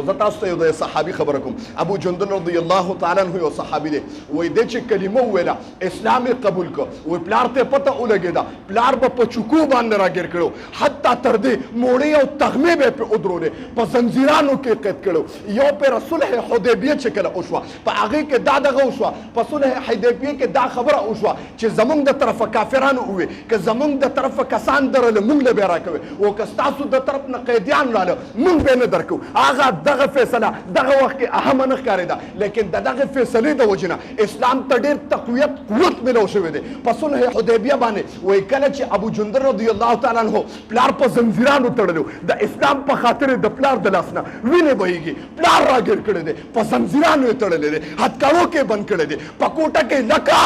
خو زه تاسو ته یو د صحابي خبره کوم. ابو جندل رضی الله تعالی عنہ یو صحابي دی، وایي دی چې کلمه وویله اسلام یې قبول کړ، وایي پلار ته پته ولګېده، پلار به په چوکو باندې راګیر کړو، حتی تر دې موړې او تغمې به یې پرې ودرولې، په زنځیرانو کې قید کړو. یو پرې صلح حدیبیه چې کله وشوه په هغې کې دا دغه وشوه، په صلح حدیبیه کې دا خبره وشوه چې زمونږ د طرفه کافرانو ووي که زمونږ د طرفه کسان درله مونږ له به یې راکوي، او که ستاسو د طرف نه قیدیان راله مونږ به یې نه درکوو. هغه دغه فیصله دغه وخت کې اهمه نه ښکارېده، لیکن د دغه فیصلې د وجې نه اسلام ته ډېر تقویت قوت میلاو شوی دی. په صلح حدیبیه باندې وایي کله چې ابو جندل رضی الله تعالی عنه پلار په زنځیرانو تړلو، د اسلام په خاطر د پلار د لاس نه وینې بهیږي، پلار راګیر کړی دی، په زنځیرانو یې تړلی دی، هتکړو کې بند کړی دی، په کوټه کې لکه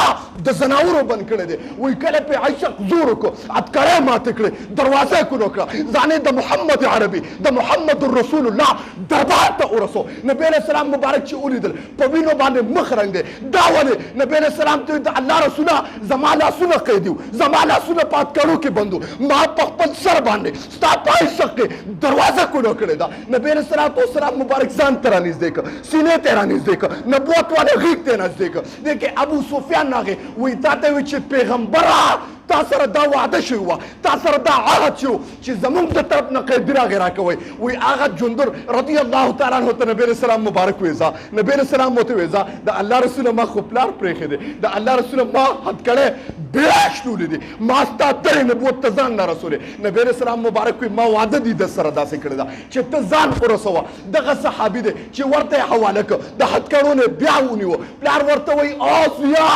د زناورو بند کړی دی. وایي کله پرې عشق زور وکړو، هتکړی ماتې کړې، دروازه یې کونو کړه، ځانې د محمد عربي د محمد رسول الله دربار ته ورسو. نبی علیه السلام مبارک چې ولیدل په وینو باندې مخ رنګ دی، دا ولې؟ نبی علیه السلام ته د الله رسوله زما لاسونه قیدي وو، زما لاسونه په هتکړو کې بند وو، ما په خپل سر باندې ستا په عشق کې دروازه کونو کړې ده. نبی علیه السلام مبارک ځان ته رانږدې کړه، سینې ته یې رانږدې کړه، نبوت والے غېږ ته یې نږدې کړه. دی کې ابو سفیان راغی، وایي تا ته وایي چې پیغمبره تا سره دا وعده شوی وه، تا سره دا عهد شوی چې زمونږ د طرف نه قیدي راغې راکوئ. وایي هغه جندر رضی الله تعالی عنه ته نبی علیه السلام مبارک وایي ځه. نبی علیه السلام ورته وایي ځه د الله رسوله ما خو پلار پرېښی دی، د الله رسوله ما هتکړی بېړه شلولې دي، ما ستا تړې نبوت ته ځان نه رسولې. نبی علیه السلام مبارک وایي ما واده دي د سره داسې کړې ده چې ته ځان ورسوه. دغه صحابي دی چې ورته یې حواله کړ، د هتکړو نه بیا ونیوه. پلار ورته وایي آسیا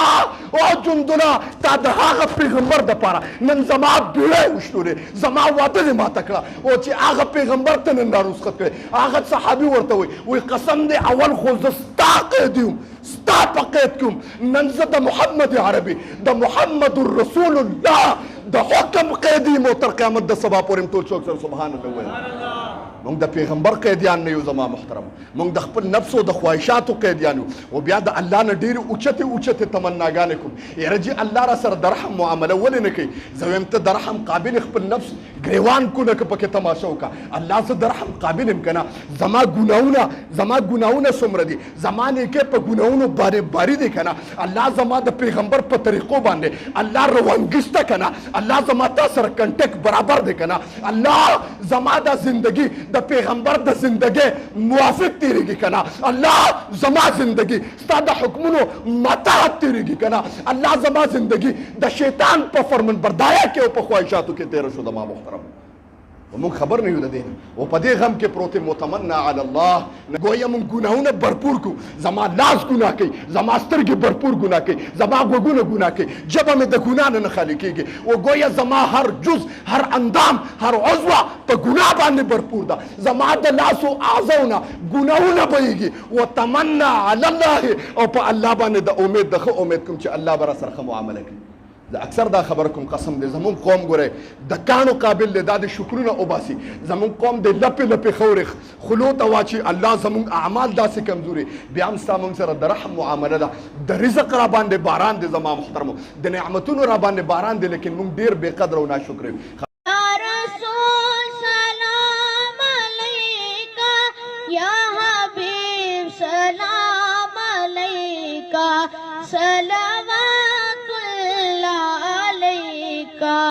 او جندله تا د هغه پیغمبر دپاره نن زما بیړۍ وشلولې، زما واده دې ماته کړه، او چې هغه پیغمبر ته نن رارسخت کړې. هغه صحابي ورته وایي قسم دی اول خو زه ستا قیدي یم، ستا په قید کې یم، نن زه د محمد عربي د محمد رسول الله د حکم قیدي یم، او تر قیامت د سبا پورې م ټول څوک سره سبحان الله وویل. مونږ د پیغمبر قیدیان نه یو زما محترم، مونږ د خپل نفس او د خواهشاتو قیدیان یو، او بیا د الله نه ډېرې اوچتې اوچتې تمناګانې کوم. یاره جي الله را سره د رحم معامله ولې نه کوي؟ زه وایم ته د رحم قابل خپل نفس ګریوان کونه که پکې تماشه وکړه. الله زه د رحم قابل یم که نه؟ زما ګناهونه څومره دي، زما نیکۍ په ګناهونو باندې باري دي که نه؟ الله زما د پیغمبر په طریقو باندې الله روانګسته که نه؟ الله زما تا سره کنټیکټ برابر دی که نه؟ الله زما دا زندگی د پیغمبر د زندگی موافق تیریږي که نه؟ الله زما زندگی ستا د حکمونو مطاعت تیریږي که نه؟ الله زما زندگی د شیطان په فرمانبردارۍ کې او په خواهشاتو کې تېره شو. زما محترم ومونږ خبر نه یو د دې نه، او په دې غم کې پروت متمنا علی الله. گویا مونږ ګناهونه برپور کړو، زما لاس ګناه کوي، زما سترګې برپور ګناه کوي، زما غوږونه ګناه کوي، ژبه مې د ګناه نه خالي کېږي، او گویا زما هر جز هر اندام هر عضو په ګناه باندې برپور ده. زما د لاسو اعضاو نه ګناهونه بهیږي، وتمنا علی الله، او په الله باندې د امید د ښه امید کوم چې الله به راسره ښه معامله کوي. زه اکثر دا خبره کوم، قسم دی زمونږ قوم ګورئ د کاڼو قابل دی، دا د شکرونه وباسي. زمونږ قوم د لپې لپې خورې خولو ته واچي، الله زمونږ اعمال داسې کمزوري، بیا هم ستا مونږ سره د رحم معامله ده. د رزق را باندې باران دی زما محترمو، د نعمتونو را باندې باران دی، لیکن مونږ ډېر بې قدره او ناشکره یو.